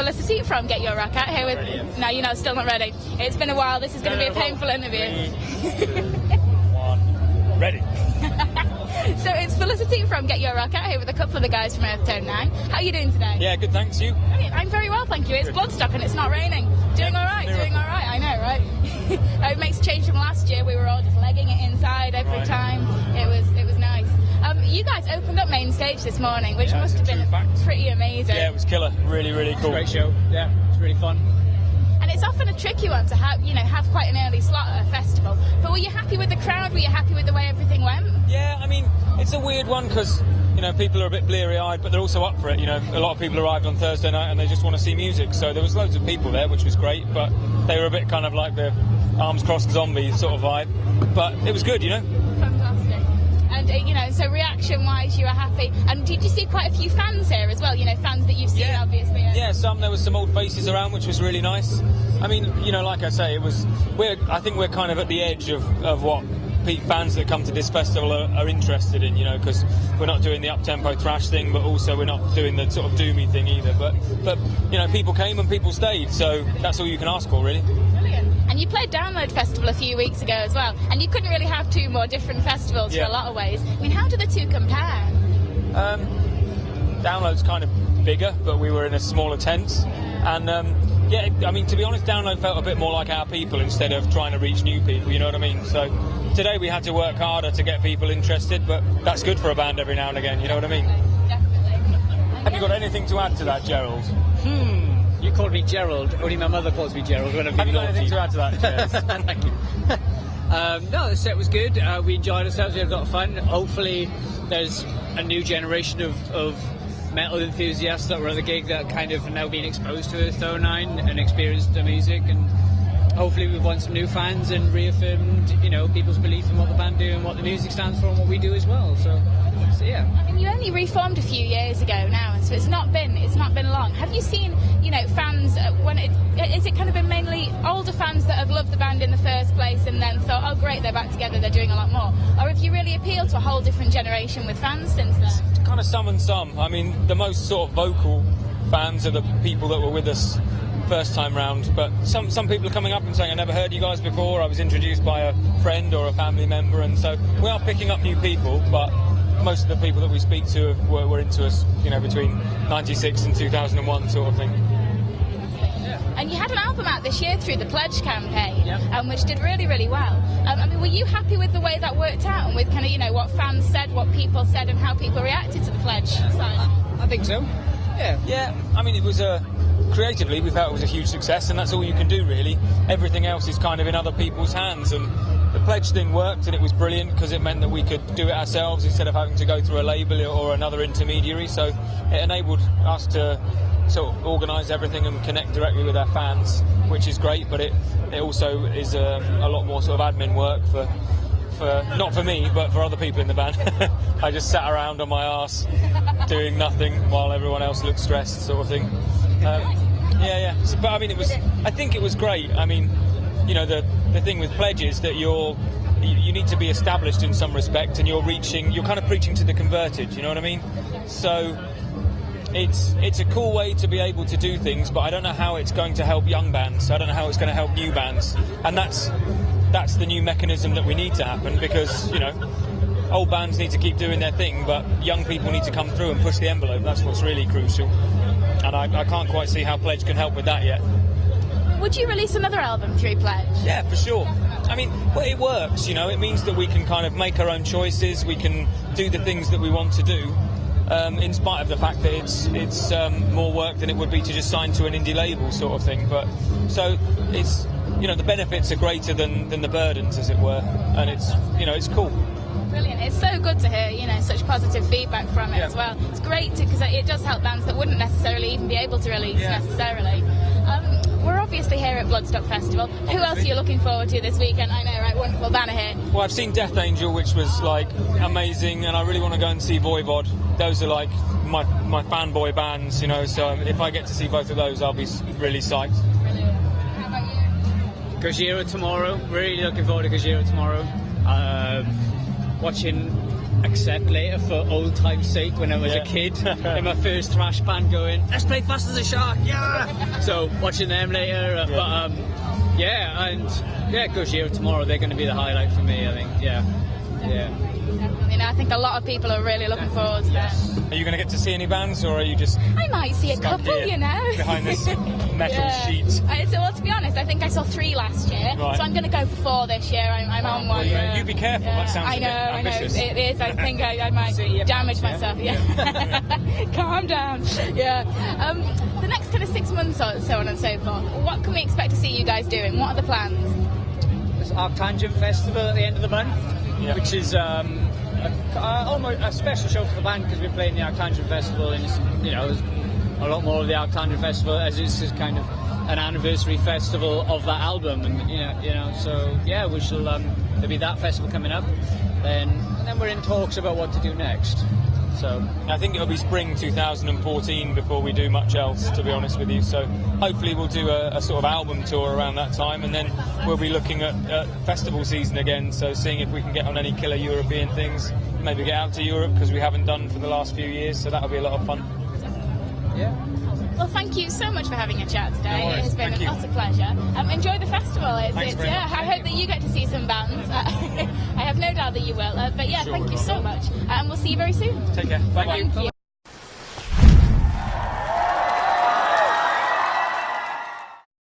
Felicity from Get Your Rock Out here with... Ready, yeah. No, you're not, still not ready. It's been a while. This is going to be a painful interview. 3, 2, 1, ready. So it's Felicity from Get Your Rock Out here with a couple of the guys from Earthtone9. How are you doing today? Yeah, good, thanks. You? I'm very well, thank you. It's Bloodstock and it's not raining. Doing all right, doing all right. I know, right? It makes a change from last year. We were all just legging it inside every time. It was nice. You guys opened up main stage this morning, which must have been pretty amazing. Yeah, it was killer. Really, really cool. Great show. Yeah, it's really fun. And it's often a tricky one to have quite an early slot at a festival. But were you happy with the crowd? Were you happy with the way everything went? Yeah, I mean, it's a weird one because, people are a bit bleary-eyed, but they're also up for it. A lot of people arrived on Thursday night and they just want to see music. So there was loads of people there, which was great, but they were a bit kind of like the arms-crossed zombie sort of vibe. But it was good, Fantastic. And, so reaction-wise, you were happy. And did you see quite a few fans here as well? Fans that you've seen, obviously. Yeah, there was some old faces around, which was really nice. I mean, like I say, I think we're kind of at the edge of what fans that come to this festival are interested in, because we're not doing the up-tempo thrash thing, but also we're not doing the sort of doomy thing either. But people came and people stayed, so that's all you can ask for, really. Brilliant. And you played Download Festival a few weeks ago as well, and you couldn't really have two more different festivals for a lot of ways. I mean, how do the two compare? Download's kind of bigger, but we were in a smaller tent, and to be honest, Download felt a bit more like our people instead of trying to reach new people, you know what I mean? So today we had to work harder to get people interested, but that's good for a band every now and again, you know what I mean? Definitely. Have you got anything to add to that, Gerald? You called me Gerald. Only my mother calls me Gerald when I'm Have you being got anything to add to that, Gerald? Thank you. No, the set was good. We enjoyed ourselves. We had a lot of fun. Hopefully there's a new generation of metal enthusiasts that were at the gig that kind of now being exposed to Earthtone9 and experienced the music, and hopefully we've won some new fans and reaffirmed, people's belief in what the band do and what the music stands for and what we do as well. So yeah. I mean, you only reformed a few years ago now, so it's not been long. Have you seen, fans is it kind of been mainly older fans that have loved the band in the first place and then thought, oh great, they're back together, they're doing a lot more, or have you really appealed to a whole different generation with fans since then? Kind of some and some. I mean, the most sort of vocal fans are the people that were with us first time round, but some people are coming up and saying, I never heard you guys before, I was introduced by a friend or a family member, and so we are picking up new people, but most of the people that we speak to were into us, between 96 and 2001 sort of thing. And you had an album out this year through the Pledge campaign, which did really, really well. Were you happy with the way that worked out and with kind of, what fans said, what people said, and how people reacted to the Pledge sign? I think so. Yeah. Yeah, I mean, it was creatively, we felt it was a huge success, and that's all you can do, really. Everything else is kind of in other people's hands, and the Pledge thing worked, and it was brilliant because it meant that we could do it ourselves instead of having to go through a label or another intermediary, so it enabled us to sort of organise everything and connect directly with our fans, which is great, but it also is a lot more sort of admin work for not for me, but for other people in the band. I just sat around on my arse doing nothing while everyone else looked stressed, sort of thing. So, but I mean, I think it was great. I mean, the thing with Pledge is that you need to be established in some respect, and you're kind of preaching to the converted, you know what I mean? So it's a cool way to be able to do things, but I don't know how it's going to help young bands. I don't know how it's going to help new bands, and that's the new mechanism that we need to happen, because old bands need to keep doing their thing, but young people need to come through and push the envelope. That's what's really crucial, and I can't quite see how Pledge can help with that yet. Would you release another album through Pledge? Yeah, for sure. I mean, it works, it means that we can kind of make our own choices, we can do the things that we want to do, in spite of the fact that it's more work than it would be to just sign to an indie label sort of thing. But so it's, the benefits are greater than the burdens, as it were, and it's cool. Brilliant. It's so good to hear, such positive feedback from it as well. It's great because it does help bands that wouldn't necessarily even be able to release necessarily. We're obviously here at Bloodstock Festival. Who else are you looking forward to this weekend? I know, right? Wonderful banner here. Well, I've seen Death Angel, which was amazing, and I really want to go and see Voivod. Those are my fanboy bands, so if I get to see both of those, I'll be really psyched. Brilliant. How about you? Gojira tomorrow. Really looking forward to Gojira tomorrow. Watching accept later for old time's sake when I was a kid in my first thrash band going, let's play Fast as a Shark, yeah! So watching them later, but Gojira tomorrow, they're going to be the highlight for me, I think, yeah. You know, I think a lot of people are really looking forward to that. Are you going to get to see any bands, or are you just... I might see a couple, you know. Behind this metal sheet. Well, to be honest, I think I saw 3 last year, so I'm going to go for 4 this year. I'm on one. You be careful, that sounds a bit ambitious. I know, it is. I think I might damage myself, Calm down. The next kind of 6 months or so on and so forth, what can we expect to see you guys doing? What are the plans? There's Arctangent Festival at the end of the month, which is almost a special show for the band because we're playing the Arctangent Festival, and it's, you know, there's a lot more of the Arctangent Festival as this is kind of an anniversary festival of that album, and you know, so yeah, we shall. There'll be that festival coming up, and then we're in talks about what to do next. So I think it'll be spring 2014 before we do much else, to be honest with you. So hopefully we'll do a sort of album tour around that time, and then we'll be looking at festival season again. So seeing if we can get on any killer European things, maybe get out to Europe because we haven't done for the last few years. So that'll be a lot of fun. Yeah. Well, thank you so much for having a chat today. It has been a utter pleasure. Enjoy the festival. I hope that you get to see some bands. I have no doubt that you will. But yeah, thank you so much. And we'll see you very soon. Take care. Bye. Thank you.